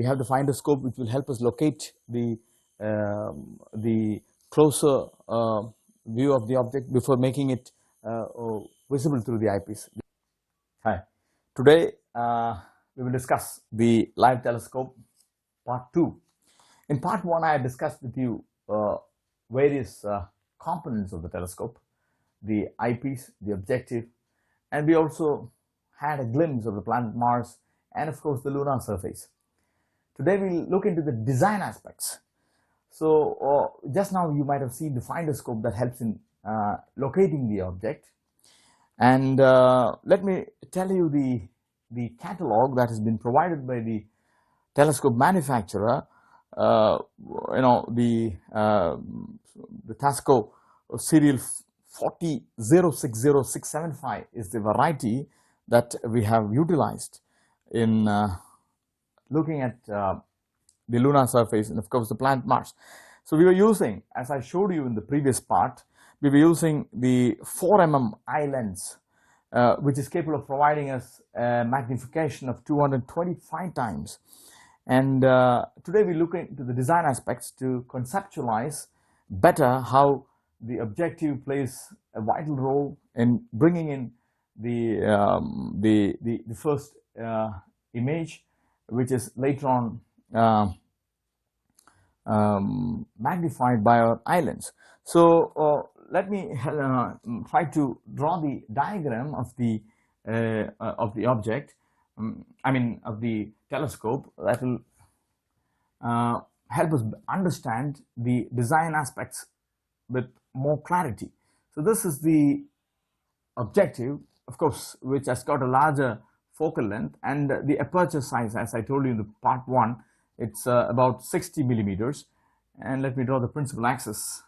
we have the finder scope, which will help us locate the closer view of the object before making it visible through the eyepiece. Hi, today we will discuss the live telescope part 2. In part 1, I had discussed with you various components of the telescope, the eyepiece, the objective, and we also had a glimpse of the planet Mars and of course the lunar surface. Today we'll look into the design aspects. So just now you might have seen the finder scope that helps in locating the object, and let me tell you the catalog that has been provided by the telescope manufacturer. The TASCO serial 4006065 is the variety that we have utilized in looking at the lunar surface and of course the planet Mars. So we were using, as I showed you in the previous part, we were using the 4mm eye lens, which is capable of providing us a magnification of 225 times. And today we look into the design aspects to conceptualize better how the objective plays a vital role in bringing in the first image, which is later on magnified by our eye lens. So let me try to draw the diagram of the object. Of the telescope, that will help us understand the design aspects with more clarity. So this is the objective, of course, which has got a larger focal length, and the aperture size, as I told you in the part 1, it's about 60 millimeters. And let me draw the principal axis.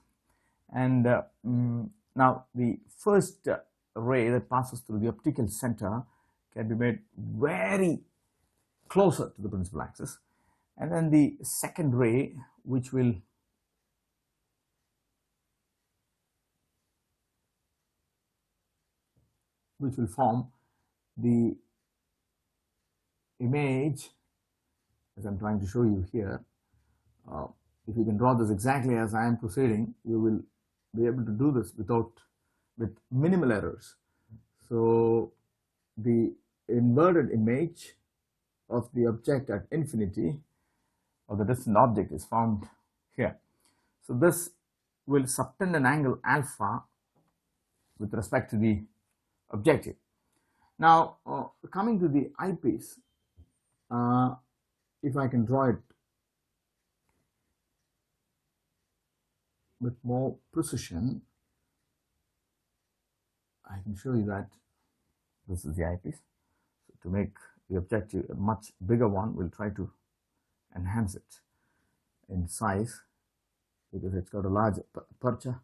And now the first ray that passes through the optical center can be made very closer to the principal axis, and then the second ray, which will form the image, as I'm trying to show you here. If you can draw this exactly as I am proceeding, you will be able to do this with minimal errors. So the inverted image of the object at infinity, or the distant object, is found here. So this will subtend an angle alpha with respect to the objective. Now coming to the eyepiece, if I can draw it with more precision, I can show you that this is the eyepiece. So to make the objective a much bigger one, we'll try to enhance it in size, because it's got a large aperture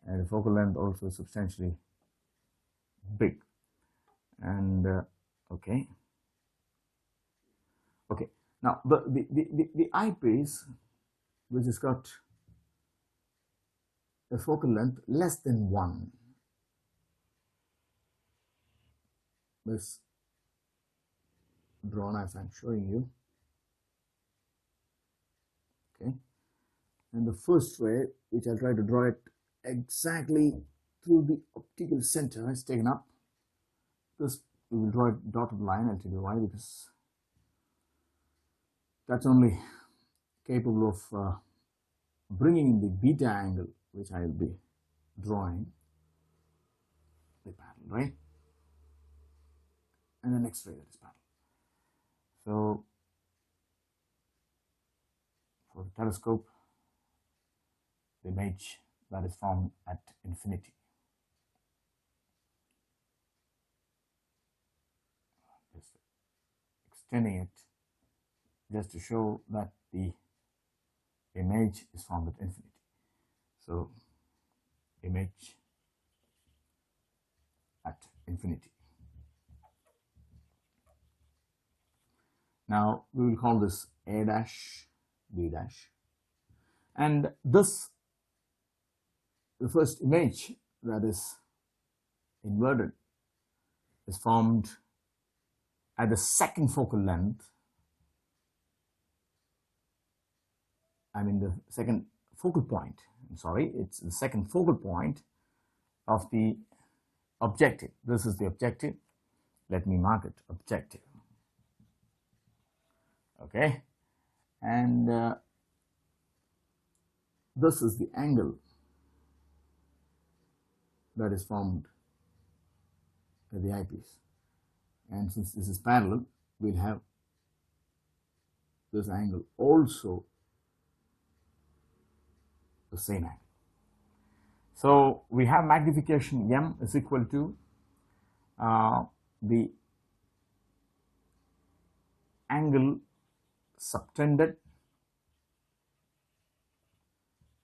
and the focal length also substantially big. And okay, now the eyepiece, which has got a focal length less than 1, is drawn as I'm showing you. Okay, and the first ray, which I'll try to draw it exactly through the optical center, is taken up. This we will draw a dotted line. I'll tell you why, because that's only capable of bringing in the beta angle, which I will be drawing the pattern, right? And the next ray, that is pattern. So for the telescope, the image that is formed at infinity. Just extending it just to show that the image is formed at infinity. So image at infinity. Now we will call this A dash, B dash, and this, the first image that is inverted, is formed at the second focal length I mean the second focal point, I'm sorry, it's the second focal point of the objective. This is the objective. Let me mark it, objective. Okay, and this is the angle that is formed by the eyepiece, and since this is parallel, we'll have this angle also the same angle. So we have magnification m is equal to the angle subtended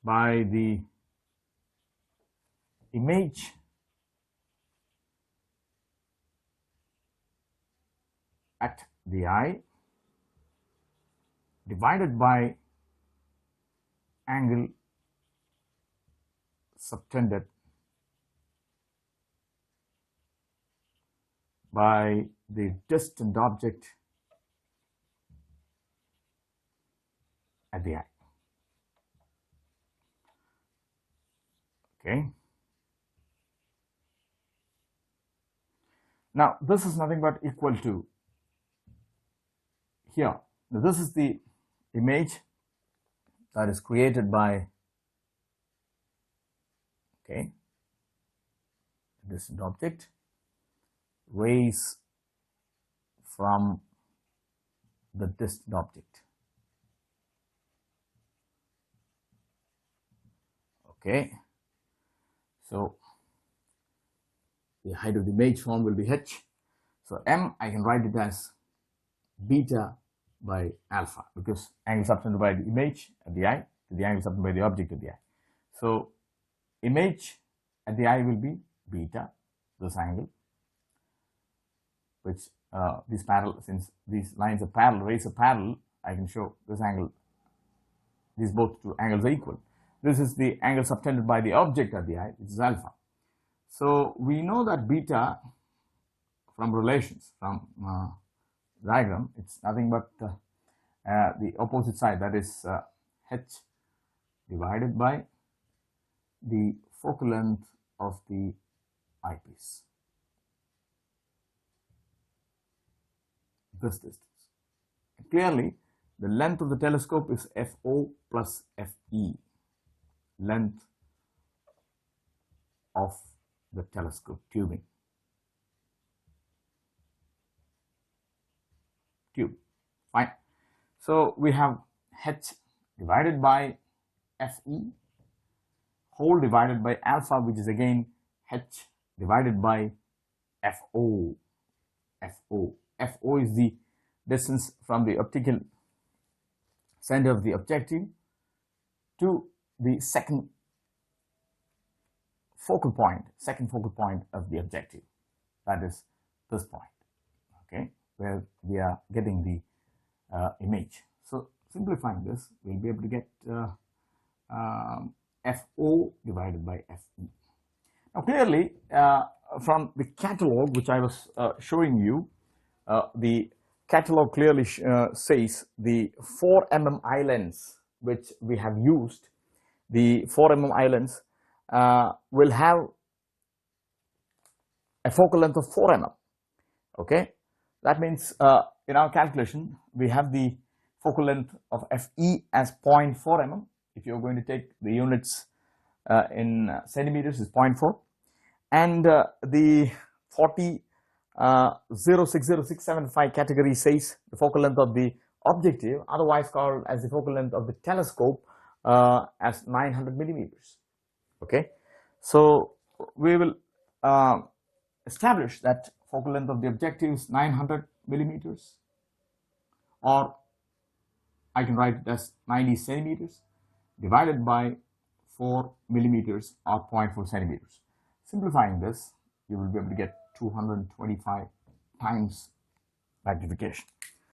by the image at the eye divided by angle subtended by the distant object at the eye. Okay. Now this is nothing but equal to here. Now, this is the image that is created by distant object, rays from the distant object. Okay, so the height of the image formed will be h. So m, I can write it as beta by alpha, because angle subtended by the image at the eye to the angle subtended by the object at the eye. So image at the eye will be beta, this angle, which these parallel, since these lines are parallel, rays are parallel, I can show this angle, these both two angles are equal. This is the angle subtended by the object at the eye, which is alpha. So we know that beta from relations, from diagram, it's nothing but the opposite side, that is h divided by the focal length of the eyepiece, this distance. And clearly, the length of the telescope is FO plus FE, length of the telescope tube. Fine. So we have h divided by FE whole divided by alpha, which is again h divided by FO. FO is the distance from the optical center of the objective to the second focal point of the objective, that is this point, okay, where we are getting the image. So simplifying this, we'll be able to get FO divided by FE. Now clearly, from the catalog which I was showing you, the catalog clearly says the 4 mm eye lens which we have used, the 4 mm eye lens will have a focal length of 4 mm. Okay, that means in our calculation we have the focal length of FE as 0.4 mm. If you're going to take the units in centimeters, is 0.4, and the 0600675 category says the focal length of the objective, otherwise called as the focal length of the telescope, as 900 millimeters. Okay, so we will establish that focal length of the objective is 900 millimeters, or I can write it as 90 centimeters divided by 4 millimeters or 0.4 centimeters. Simplifying this, you will be able to get 225 times magnification.